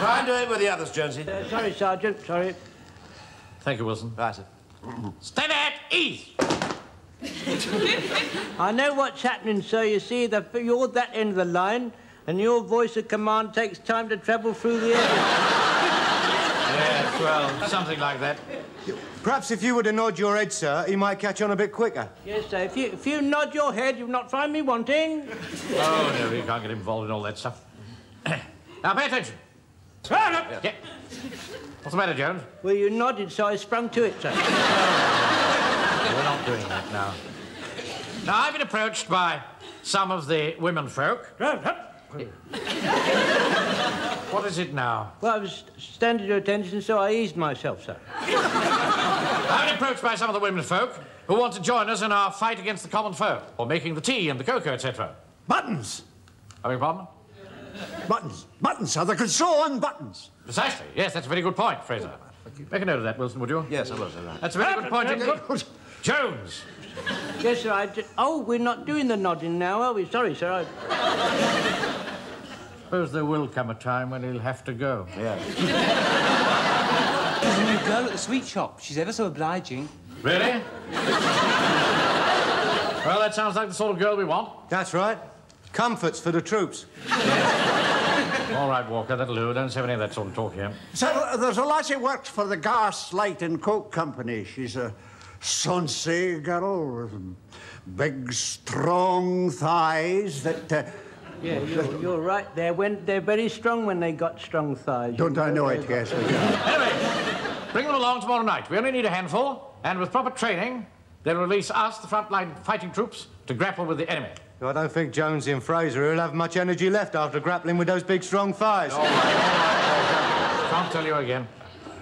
Try and do it with the others, Jonesy. Sorry, Sergeant, sorry. Thank you, Wilson. Right, sir. Stand at ease! I know what's happening, sir. You see, you're that end of the line, and your voice of command takes time to travel through the air. Yes, well, something like that. Perhaps if you were to nod your head, sir, he might catch on a bit quicker. Yes, sir. If you nod your head, you'll not find me wanting. Oh, no, you can't get involved in all that stuff. Now, pay attention. Turn up! Yeah. What's the matter, Jones? Well, you nodded, so I sprung to it, sir. We're not doing that now. Now, I've been approached by some of the women folk. What is it now? Well, I was standing to attention, so I eased myself, sir. I've been approached by some of the women folk who want to join us in our fight against the common foe, or making the tea and the cocoa, etc. Buttons! I beg your pardon? Buttons. Buttons, sir. They can sew on buttons. Precisely. Yes, that's a very good point, Fraser. Make a note of that, Wilson, would you? Yes, I will, sir. That's a very good point. Jones! Yes, sir, Oh, we're not doing the nodding now, are we? Sorry, sir, Suppose there will come a time when he'll have to go. Yeah. There's a new girl at the sweet shop. She's ever so obliging. Really? Well, that sounds like the sort of girl we want. That's right. Comforts for the troops. All right, Walker, that'll do. Don't say any of that sort of talk here. Sir, there's a lassie works for the Gas, Light and Coke Company. She's a sonsy girl with big, strong thighs that... Yeah, you're right. They're very strong when they got strong thighs. Don't I know it, yes, we do. Anyway, bring them along tomorrow night. We only need a handful, and with proper training, they'll release us, the frontline fighting troops, to grapple with the enemy. I don't think Jonesy and Fraser will have much energy left after grappling with those big, strong thighs. All right. Can't tell you again.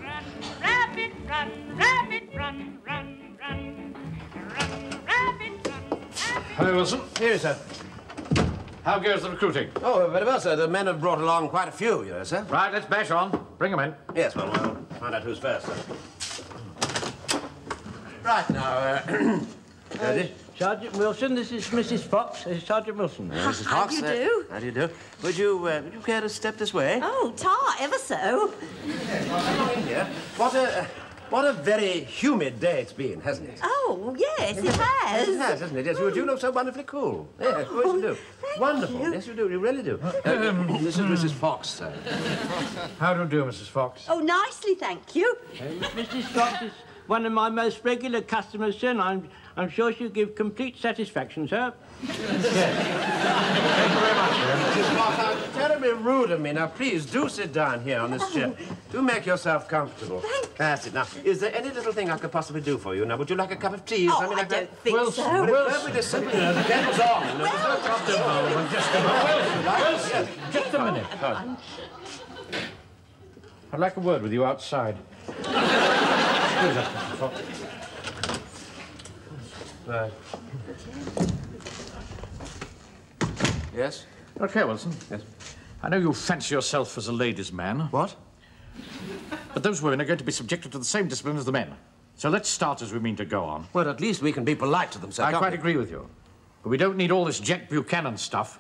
Run, rabbit, run, rabbit, run, run, run. Run, rabbit, run. Hello, Wilson. Here, sir. How goes the recruiting? Oh, very well, sir. The men have brought along quite a few, you know, sir. Right, let's bash on. Bring them in. Yes, well, we'll find out who's first, sir. Right, now, ready? Sergeant Wilson, this is Mrs. Fox. This is Sergeant Wilson. Mrs. How Fox, do you do? How do you do? Would you care to step this way? Oh, tar, ever so. Yeah. What a very humid day it's been, hasn't it? Oh, yes, it has. It has, hasn't it? Yes, you do look so wonderfully cool. Yes, of course you do. Wonderful. you. Yes, you do. You really do. This is Mrs. Fox, sir. How do you do, Mrs. Fox? Oh, nicely, thank you. Mrs. Fox is one of my most regular customers, sir, and I'm sure she'll give complete satisfaction, sir. Thank you very much, sir. Mrs. Fox, how terribly rude of me. Now, please, do sit down here on this chair. Do make yourself comfortable. That's it. Now, is there any little thing I could possibly do for you? Now, would you like a cup of tea or Oh, something I like don't that? think Wilson, so. Well, it's perfectly simple. You know, the kettle's on. You know, there's no problem. Wilson, just a minute. I'd like a word with you outside. Excuse us, Mrs. Fox. Right. Yes? Okay, Wilson. Yes. I know you fancy yourself as a ladies' man. What? But those women are going to be subjected to the same discipline as the men. So let's start as we mean to go on. Well, at least we can be polite to them, sir. I can't quite we? agree with you. But we don't need all this Jack Buchanan stuff.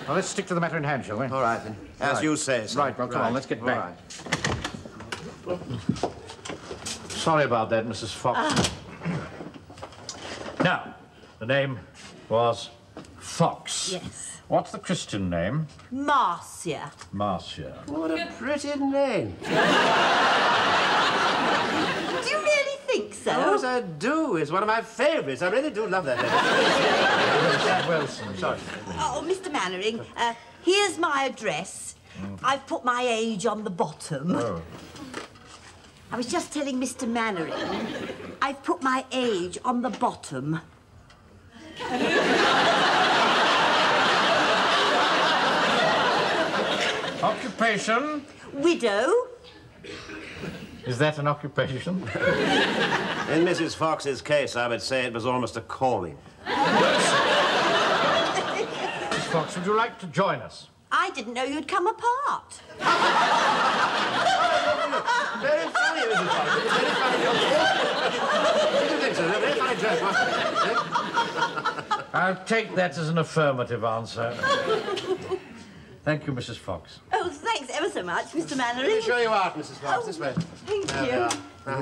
Well, let's stick to the matter in hand, shall we? All right, then. As you say, sir. Right, well, come on, let's get back. All right. Sorry about that, Mrs. Fox. Now, the name was Fox. Yes. What's the Christian name? Marcia. Marcia. What a pretty name. Do you really think so? Yes, I do. It's one of my favourites. I really do love that name. Wilson. Sorry. Oh, Mr. Mannering, here's my address. I've put my age on the bottom. Oh. I was just telling Mr. Mannering, I've put my age on the bottom. Occupation? Widow. Is that an occupation? In Mrs. Fox's case, I would say it was almost a calling. Mrs. Fox, would you like to join us? I didn't know you'd come apart. Very funny, Mrs. Fox. Very funny. What do you think, sir? Very funny joke, wasn't it? I'll take that as an affirmative answer. Thank you, Mrs. Fox. Oh, thanks ever so much, Mr. Mannering. Let me show you out, Mrs. Fox. Oh, This way. Thank There we you. are.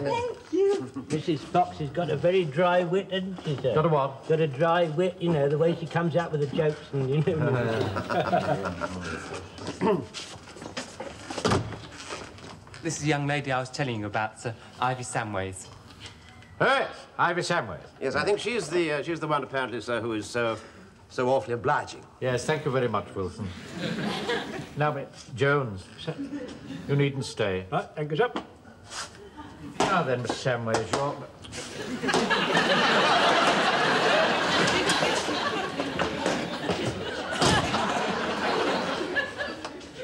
Thank you. Mrs. Fox has got a very dry wit, hasn't she, sir? Got a what? Got a dry wit, you know, the way she comes out with the jokes and, you know. This is the young lady I was telling you about, Sir Ivy Samways. Oh, yes, Ivy Samways. Yes, I think she's the one apparently, sir, who is so awfully obliging. Yes, thank you very much, Wilson. Now, Jones, you needn't stay. Right, thank you, sir. Now then, Miss Samways,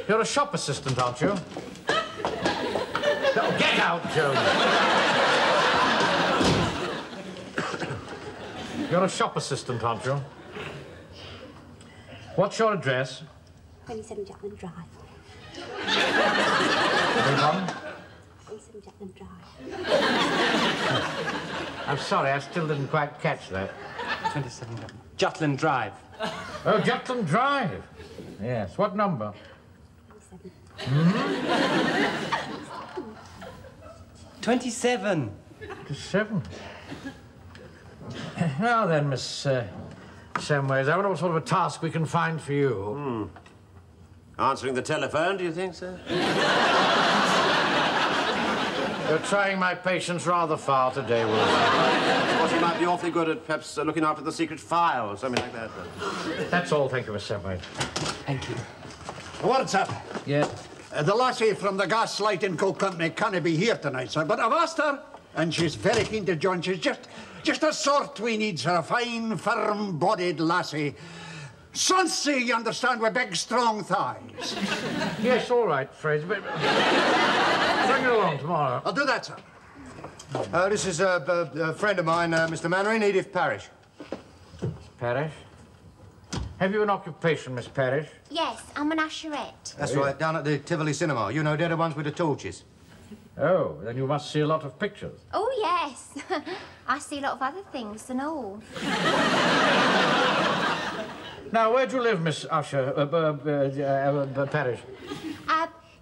you're a shop assistant, aren't you? No, get out, Jones. You're a shop assistant, aren't you? What's your address? 27 Jutland Drive. Beg pardon? 27 Jutland Drive. I'm sorry, I still didn't quite catch that. 27 Jutland Drive. Oh, Jutland Drive. Yes, what number? 27. 7. Now then, Miss Samways, I wonder what sort of a task we can find for you. Answering the telephone, do you think, sir? You're trying my patience rather far today, Wilson. Of course, you might be awfully good at perhaps looking after the secret file or something like that. That's all, thank you, Miss Samways. Thank you. What's up? Yes. The lassie from the Gas Light and Coke Company can't be here tonight, sir, but I've asked her, and she's very keen to join. She's just a sort we need, sir, a fine, firm-bodied lassie. Sonsy, you understand, with big, strong thighs. Yes, all right, Fraser, but bring her along tomorrow. I'll do that, sir. This is a friend of mine, Mr. Mannering, Edith Parrish. Parrish? Have you an occupation, Miss Parrish? Yes, I'm an usherette. That's right, down at the Tivoli Cinema. You know, they're the ones with the torches. Oh, then you must see a lot of pictures. Oh, yes. I see a lot of other things and all. Now, where do you live, Miss Parrish?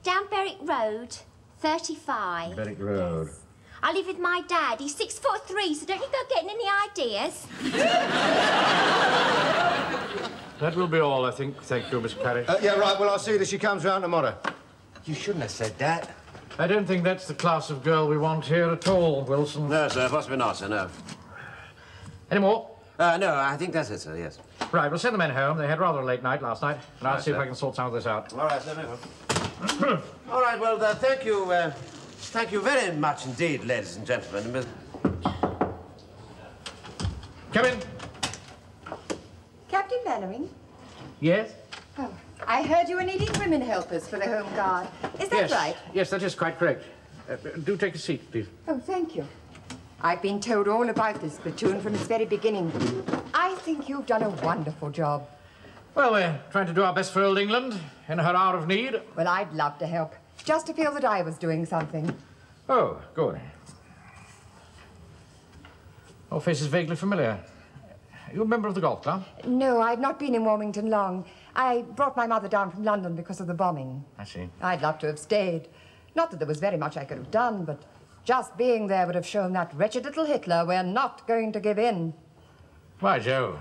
Down Berwick Road, 35. Berwick Road. Yes. I live with my dad. He's 6'3", so don't you go getting any ideas. That will be all, I think. Thank you, Miss Parrish. Yeah, right, well, I'll see that she comes round tomorrow. You shouldn't have said that. I don't think that's the class of girl we want here at all, Wilson. No, sir, possibly not, sir, no. Any more? No, I think that's it, sir, yes. Right, we'll send the men home. They had rather a late night last night, and I'll Right, see if sir. I can sort some of this out. All right, sir, very well. All right, well, thank you very much indeed, ladies and gentlemen. Come in. Captain Mannering? Yes? Oh, I heard you were needing women helpers for the Home Guard. Is that Yes. right? Yes, that is quite correct. Do take a seat, please. Oh, thank you. I've been told all about this platoon from its very beginning. I think you've done a wonderful job. Well, we're trying to do our best for old England in her hour of need. Well, I'd love to help, just to feel that I was doing something. Oh, good. Your face is vaguely familiar. Are you a member of the golf club? No, I've not been in Wilmington long. I brought my mother down from London because of the bombing. I see. I'd love to have stayed. Not that there was very much I could have done, but just being there would have shown that wretched little Hitler we're not going to give in. Why, Joe,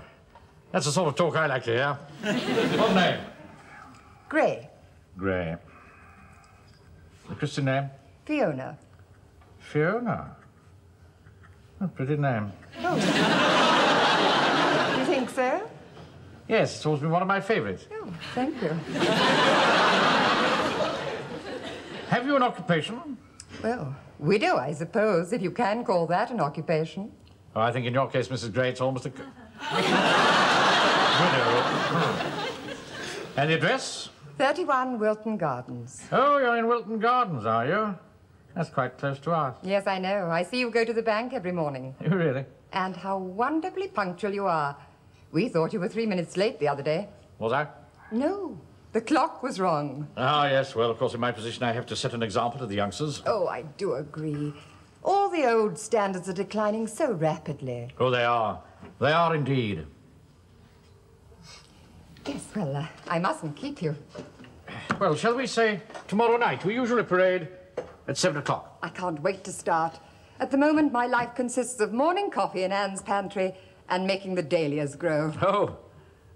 that's the sort of talk I like to hear. What name? Gray. Gray. The Christian name? Fiona. Fiona. A pretty name. Oh. You think so? Yes, it's always been one of my favourites. Oh, thank you. Have you an occupation? Well, widow, I suppose, if you can call that an occupation. Oh, I think in your case, Mrs. Gray, it's almost a... widow. And the address? 31 Wilton Gardens. Oh, you're in Wilton Gardens, are you? That's quite close to us. Yes, I know. I see you go to the bank every morning. You really? And how wonderfully punctual you are. We thought you were 3 minutes late the other day. Was I? No, the clock was wrong. Ah, yes. Well, of course, in my position, I have to set an example to the youngsters. Oh, I do agree. All the old standards are declining so rapidly. Oh, they are. They are indeed. Yes, well, I mustn't keep you. Well, shall we say tomorrow night? We usually parade at 7 o'clock. I can't wait to start. At the moment, my life consists of morning coffee in Anne's pantry and making the dahlias grow. Oh,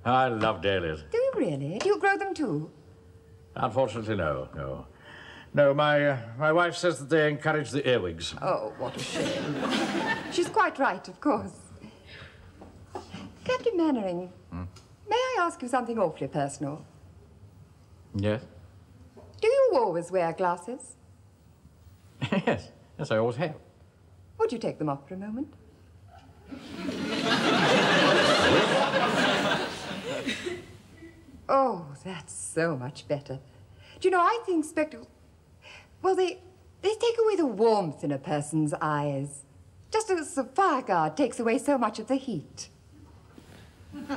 I love dahlias. Do you really? Do you grow them too? Unfortunately, no. No, my wife says that they encourage the earwigs. Oh, what a shame. She's quite right, of course. Captain Mannering, may I ask you something awfully personal? Yes? Do you always wear glasses? Yes, I always have. Would you take them off for a moment? Oh, that's so much better. Do you know, I think spectacles... Well, they take away the warmth in a person's eyes. Just as the fire guard takes away so much of the heat. I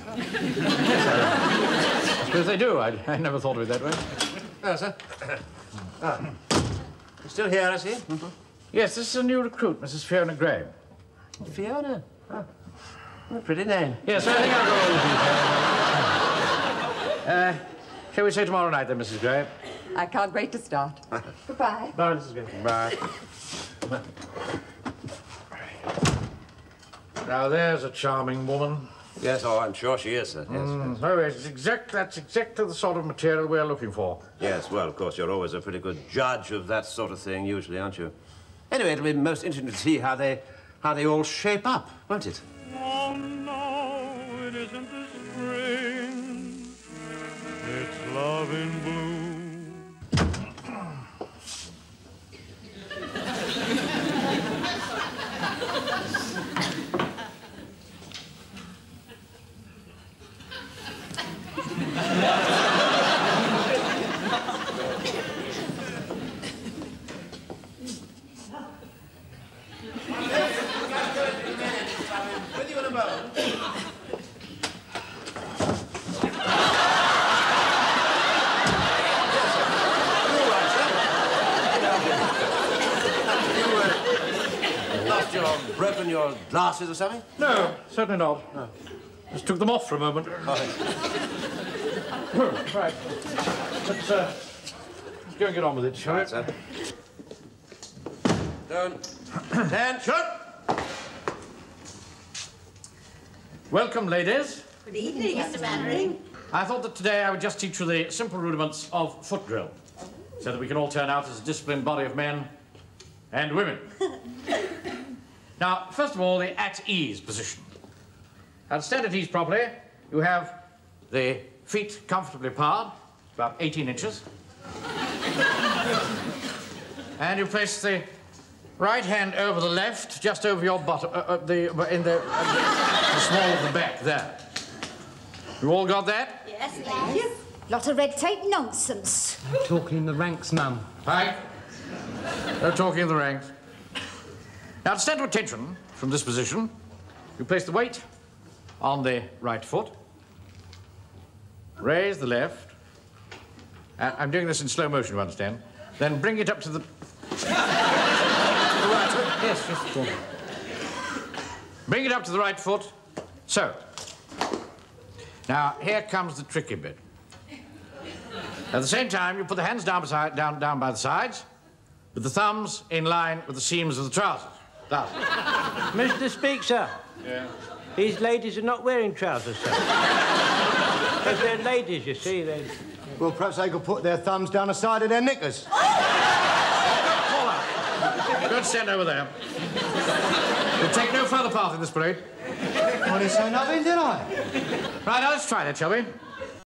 suppose they do. I never thought of it that way. Oh, sir. You still here, I see? Mm-hmm. Yes, this is a new recruit, Mrs. Fiona Graham. Fiona? Oh. What a pretty name. Yes, I think I'll go over the details. Shall we say tomorrow night, then, Mrs. Graham? I can't wait to start. Goodbye. Bye, Mrs. Graham. Bye. Now, there's a charming woman. Yes, oh, I'm sure she is, sir. Yes, yes. Oh, yes, that's exactly the sort of material we're looking for. Yes, well, of course, you're always a pretty good judge of that sort of thing, usually, aren't you? Anyway, it'll be most interesting to see how they all shape up, won't it? Oh, no, it isn't the spring. It's love in bloom. With you in a moment. Broken your glasses or something? No, certainly not. No. Just took them off for a moment. Right. Let's go and get on with it, shall we? Sir. Down. Attention! Welcome, ladies. Good evening, Mr. Mannering. I thought that today I would just teach you the simple rudiments of foot drill, so that we can all turn out as a disciplined body of men and women. Now, first of all, the at-ease position. Now, to stand at ease properly, you have the feet comfortably parred, about 18 inches. And you place the right hand over the left, just over your bottom, in the small of the back there. You all got that? Yes, thank you. Lot of red tape nonsense. Talking in the ranks, Mum. Pike. No talking in the ranks. Now, to stand to attention from this position, you place the weight on the right foot, raise the left. I'm doing this in slow motion, you understand. Then bring it up to the... right foot. Yes, just go on. Bring it up to the right foot. So. Now, here comes the tricky bit. At the same time, you put the hands down by the sides, with the thumbs in line with the seams of the trousers. Thus. Mr. Speaker, sir. Yeah. These ladies are not wearing trousers, sir. Because they're ladies, you see. Well, perhaps they could put their thumbs down the side of their knickers. Don't stand over there. We'll take no further part in this parade. Well, I didn't say nothing, did I? Right, now let's try that, shall we?